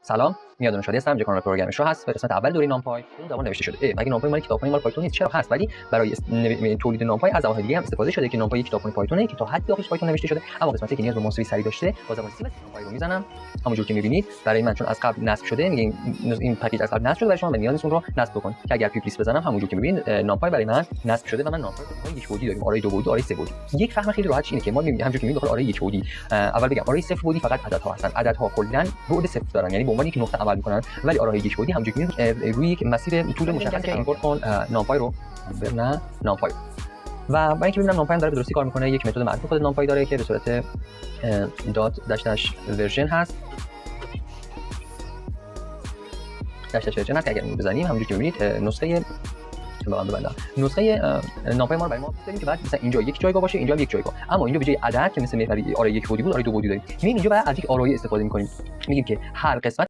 سلام، میادون شادی هستم. کانال پروگرامش رو هست. به قسمت اول دوره نامپای اون زبان نوشته شده. مگه نامپای مال کتابخونه مال پایتون نیست؟ چرا هست؟ ولی برای تولید نامپای از زبان دیگه هم استفاده شده که نامپای کتابخونه پایتونه که تا حد داخلش پایتون نوشته شده، اما قسمتی که نیاز به ماسوی سری داشته با زبان سی نامپای رو میزنم. همونجوری که میبینید برای من چون از قبل نصب شده، میگه این پکیج از قبل نصب شده، برای شما نیاز نیست اون رو نصب بکن. که اگر پیپلیس بزنم همونجوری که میبینید نامپای برای من نصب شده و من نامپای یک بعدی داریم، آرای دو بعدی، آرای سه بعدی. یک فهم خیلی راحت اینه که ما همونجوری که میبینید داخل آرای یک بعدی، اول بگم آرای صفر بعدی فقط عددها هستن. عددها کلا بعد صفر دارن، یعنی به عنوان یک نقطه عمل میکنن، ولی آرای یک بعدی همونجوری که روی یک مسیر طول مشخص اینپورت کن نامپای رو نه نامپای. و برای اینکه ببینم نامپای هم داره درستی کار میکنه، یک متد معروف خود نامپای داره که به صورت دات داش ورژن هست. داش ورژن هست که اگر بزنیم همونجوری که میبینید نسخه نامپای ما رو برای ما داریم که بعد مثلا اینجا یک جایگاه باشه، اینجا هم یک جایگاه، اما اینجا به جای عدد که مثل محوری آرای یک بعدی بود، آرای دو بعدی داریم. میگیم اینجا بعد از یک آرایی استفاده می‌کنیم. میگیم که هر قسمت